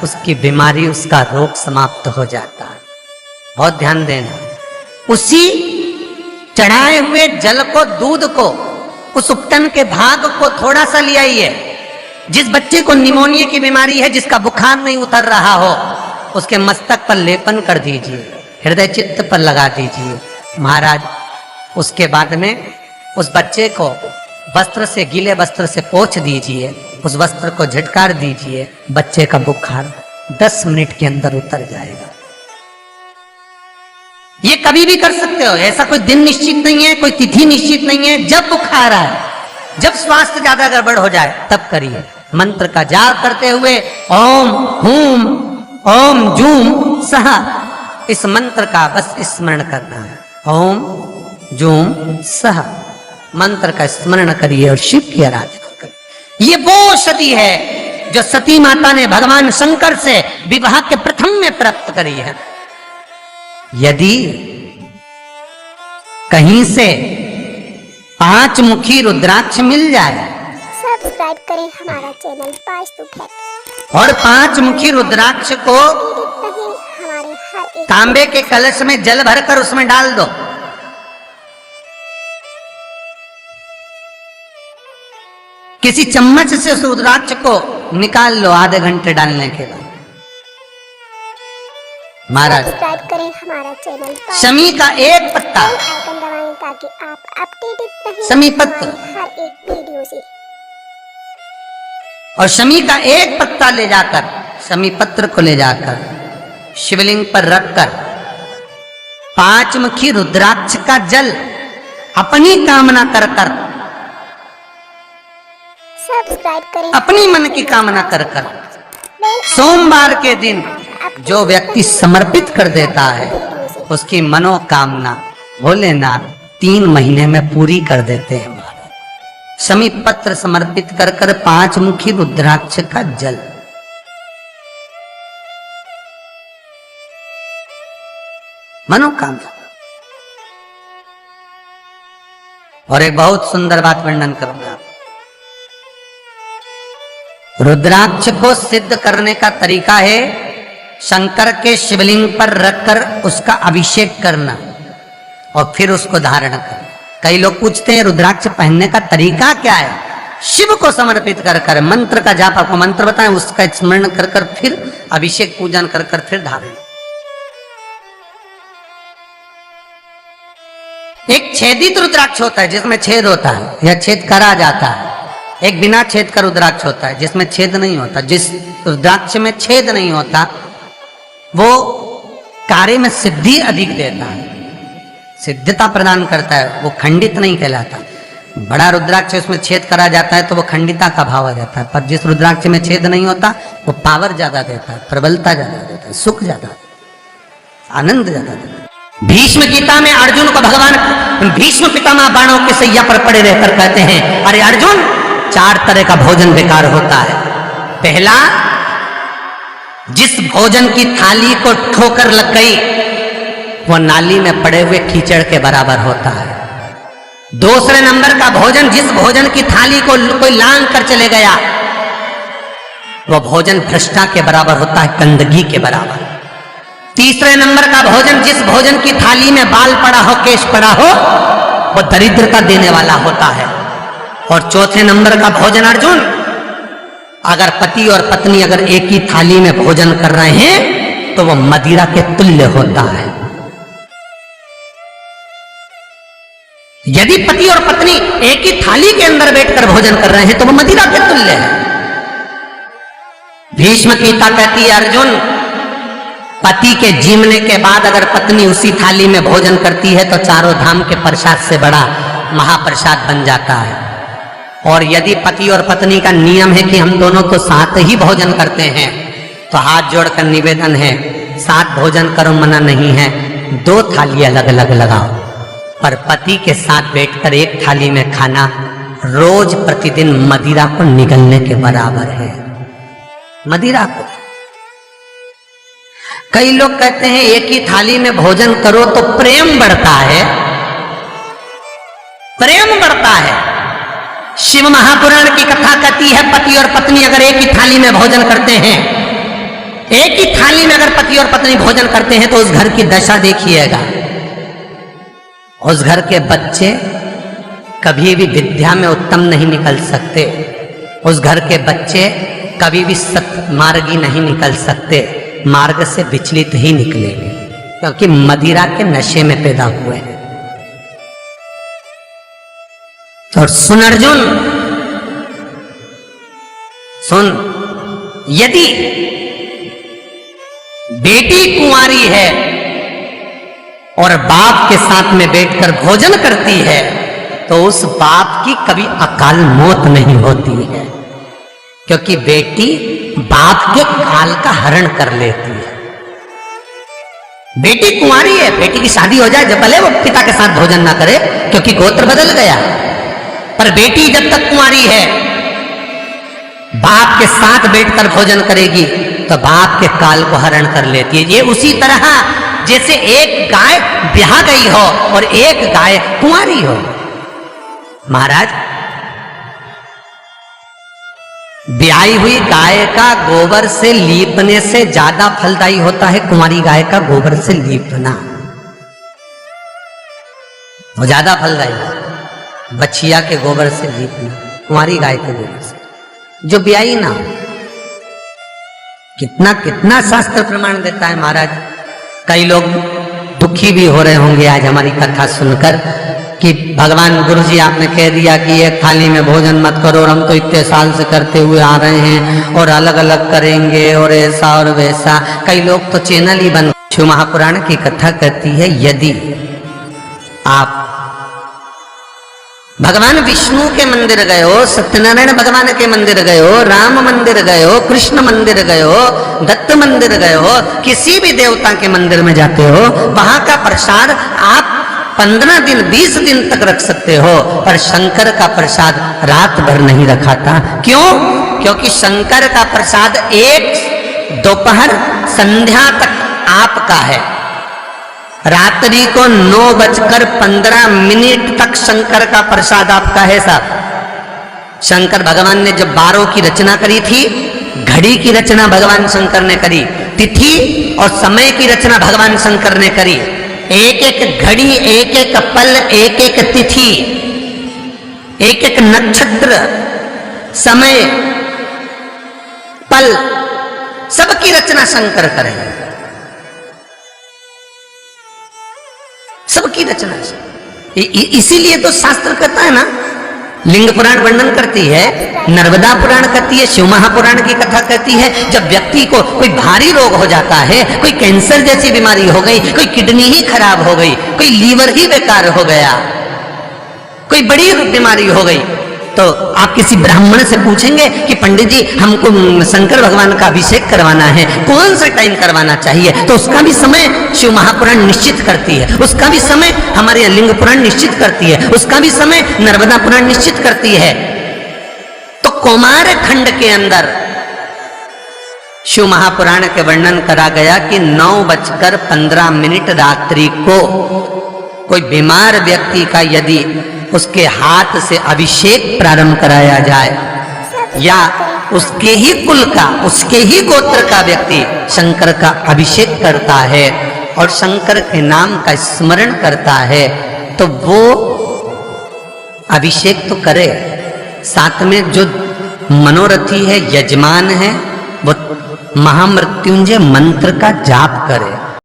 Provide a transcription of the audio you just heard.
उसकी बीमारी, उसका रोग समाप्त हो जाता है। बहुत ध्यान देना। उसी चढ़ाए हुए जल को, दूध को, उस उपटन के भाग को थोड़ा सा ले आइए। जिस बच्चे को निमोनिया की बीमारी है, जिसका बुखार नहीं उतर रहा हो, उसके मस्तक पर लेपन कर दीजिए, हृदय चित्त पर लगा दीजिए महाराज। उसके बाद में उस बच्चे को वस्त्र से, गीले वस्त्र से पोंछ दीजिए, उस वस्त्र को झटकार दीजिए, बच्चे का बुखार 10 मिनट के अंदर उतर जाएगा। ये कभी भी कर सकते हो, ऐसा कोई दिन निश्चित नहीं है, कोई तिथि निश्चित नहीं है। जब बुखार आए, जब स्वास्थ्य ज्यादा गड़बड़ हो जाए, तब करिए। मंत्र का जाप करते हुए ओम हूम ओम जूम सह, इस मंत्र का बस स्मरण करना है। ओम जूम सह मंत्र का स्मरण करिए और शिव की आराधना करिए। ये वो सती है जो सती माता ने भगवान शंकर से विवाह के प्रथम में प्राप्त करी है। यदि कहीं से 5 मुखी रुद्राक्ष मिल जाए, सब्सक्राइब करें हमारा चैनल पास्तु फैक्ट, और 5 मुखी रुद्राक्ष को हमारे हर एक तांबे के कलश में जल भरकर उसमें डाल दो। किसी चम्मच से उस रुद्राक्ष को निकाल लो आधे घंटे डालने के बाद। महाराज सब्सक्राइब करें हमारा चैनल, शमी का एक पत्ता, आइकन दबाएं ताकि आप अपडेटेड रहें शमी पत्र, हर एक वीडियो से। और शमी का एक पत्ता ले जाकर, शमी पत्र को ले जाकर शिवलिंग पर रखकर 5 मुखी रुद्राक्ष का जल अपनी कामना कर कर, सब्सक्राइब करें अपनी मन की कामना कर कर सोमवार के दिन जो व्यक्ति समर्पित कर देता है, उसकी मनोकामना भोलेनाथ 3 महीने में पूरी कर देते हैं। शमी पत्र समर्पित कर कर 5 मुखी रुद्राक्ष का जल, मनोकामना। और एक बहुत सुंदर बात वर्णन करूंगा। रुद्राक्ष को सिद्ध करने का तरीका है शंकर के शिवलिंग पर रखकर उसका अभिषेक करना और फिर उसको धारण करना। कई लोग पूछते हैं रुद्राक्ष पहनने का तरीका क्या है? शिव को समर्पित कर कर मंत्र का जाप, आपको मंत्र बताएं, उसका स्मरण कर कर फिर अभिषेक पूजन कर कर फिर धारण। एक छेदित रुद्राक्ष होता है जिसमें छेद होता है या छेद करा जाता है। एक बिना छेद का रुद्राक्ष होता है जिसमें छेद नहीं होता। जिस रुद्राक्ष में छेद नहीं होता वो कार्य में सिद्धि अधिक देता है, सिद्धता प्रदान करता है, वो खंडित नहीं कहलाता। बड़ा रुद्राक्ष उसमें छेद करा जाता है तो वो खंडिता का भाव आ जाता है, पर जिस रुद्राक्ष में छेद नहीं होता वो पावर ज्यादा देता है, प्रबलता ज्यादा देता है, सुख ज्यादा देता है, आनंद ज्यादा देता है। भीष्म गीता में अर्जुन को भगवान भीष्म पितामह बाणों के सैया पर पड़े रहकर कहते हैं, अरे अर्जुन, 4 तरह का भोजन बेकार होता है। पहला, जिस भोजन की थाली को ठोकर लग गई वो नाली में पड़े हुए कीचड़ के बराबर होता है। दूसरे नंबर का भोजन, जिस भोजन की थाली को कोई लांग कर चले गया वो भोजन भ्रष्टा के बराबर होता है, गंदगी के बराबर। तीसरे नंबर का भोजन, जिस भोजन की थाली में बाल पड़ा हो, केश पड़ा हो, वो दरिद्रता देने वाला होता है। और चौथे नंबर का भोजन अर्जुन, अगर पति और पत्नी अगर एक ही थाली में भोजन कर रहे हैं तो वो मदिरा के तुल्य होता है। यदि पति और पत्नी एक ही थाली के अंदर बैठकर भोजन कर रहे हैं तो वो मदिरा के तुल्य है। भीष्म गीता कहती है, अर्जुन, पति के जीवने के बाद अगर पत्नी उसी थाली में भोजन करती है तो 4 धाम के प्रसाद से बड़ा महाप्रसाद बन जाता है। और यदि पति और पत्नी का नियम है कि हम दोनों तो साथ ही भोजन करते हैं तो हाथ जोड़कर निवेदन है, साथ भोजन करो, मना नहीं है, 2 थाली अलग अलग लगाओ, पर पति के साथ बैठकर एक थाली में खाना रोज प्रतिदिन मदिरा को निगलने के बराबर है। मदिरा को कई लोग कहते हैं एक ही थाली में भोजन करो तो प्रेम बढ़ता है, प्रेम बढ़ता है। शिव महापुराण की कथा कहती है, पति और पत्नी अगर एक ही थाली में भोजन करते हैं एक ही थाली में अगर पति और पत्नी भोजन करते हैं तो उस घर की दशा देखिएगा। उस घर के बच्चे कभी भी विद्या में उत्तम नहीं निकल सकते। उस घर के बच्चे कभी भी सत्मार्गी नहीं निकल सकते, मार्ग से विचलित ही निकलेंगे, क्योंकि मदिरा के नशे में पैदा हुए हैं। तो सुन अर्जुन, सुन, यदि बेटी कुंवारी है और बाप के साथ में बैठकर भोजन करती है तो उस बाप की कभी अकाल मौत नहीं होती है, क्योंकि बेटी बाप के काल का हरण कर लेती है। बेटी कुंवारी है, बेटी की शादी हो जाए जब भले वो पिता के साथ भोजन ना करे क्योंकि गोत्र बदल गया, पर बेटी जब तक कुंवारी है बाप के साथ बैठकर भोजन करेगी तो बाप के काल को हरण कर लेती है। ये उसी तरह जैसे एक गाय ब्याह गई हो और एक गाय कुंवारी हो। महाराज, ब्याही हुई गाय का गोबर से लीपने से ज्यादा फलदायी होता है कुंवारी गाय का गोबर से लीपना, वो ज्यादा फलदायी। बछिया के गोबर से लीपना, कुंवारी गाय के गोबर से, जो ब्याही ना हो। कितना कितना शास्त्र प्रमाण देता है महाराज। कई लोग दुखी भी हो रहे होंगे आज हमारी कथा सुनकर कि भगवान गुरुजी आपने कह दिया कि एक थाली में भोजन मत करो, और हम तो इतने साल से करते हुए आ रहे हैं और अलग अलग करेंगे और ऐसा और वैसा। कई लोग तो चैनल ही बन। शिव महापुराण की कथा कहती है, यदि आप भगवान विष्णु के मंदिर गए हो, सत्यनारायण भगवान के मंदिर गए हो, राम मंदिर गए हो, कृष्ण मंदिर गए हो, दत्त मंदिर गए हो, किसी भी देवता के मंदिर में जाते हो, वहां का प्रसाद आप 15 दिन 20 दिन तक रख सकते हो, पर शंकर का प्रसाद रात भर नहीं रखाता। क्यों? क्योंकि शंकर का प्रसाद एक दोपहर संध्या तक आपका है। रात्रि को 9:15 तक शंकर का प्रसाद आपका है साहब। शंकर भगवान ने जब 12 की रचना करी थी, घड़ी की रचना भगवान शंकर ने करी, तिथि और समय की रचना भगवान शंकर ने करी। एक एक घड़ी, एक एक पल, एक एक तिथि, एक एक नक्षत्र, समय, पल, सबकी रचना शंकर करे, सबकी रचना। इसीलिए तो शास्त्र कहता है ना, लिंग पुराण वर्णन करती है, नर्मदा पुराण कहती है, शिव महापुराण की कथा कहती है, जब व्यक्ति को कोई भारी रोग हो जाता है, कोई कैंसर जैसी बीमारी हो गई, कोई किडनी ही खराब हो गई, कोई लीवर ही बेकार हो गया, कोई बड़ी बीमारी हो गई, तो आप किसी ब्राह्मण से पूछेंगे कि पंडित जी हमको शंकर भगवान का अभिषेक करवाना है, कौन सा टाइम करवाना चाहिए? तो उसका भी समय शिव महापुराण निश्चित करती है, उसका भी समय हमारे लिंग पुराण निश्चित करती है, उसका भी समय नर्मदा पुराण निश्चित करती है। तो कौमार खंड के अंदर शिव महापुराण के वर्णन करा गया कि 9:15 रात्रि को कोई बीमार व्यक्ति का यदि उसके हाथ से अभिषेक प्रारंभ कराया जाए, या उसके ही कुल का, उसके ही गोत्र का व्यक्ति शंकर का अभिषेक करता है और शंकर के नाम का स्मरण करता है, तो वो अभिषेक तो करे, साथ में जो मनोरथी है, यजमान है, वो महामृत्युंजय मंत्र का जाप करे।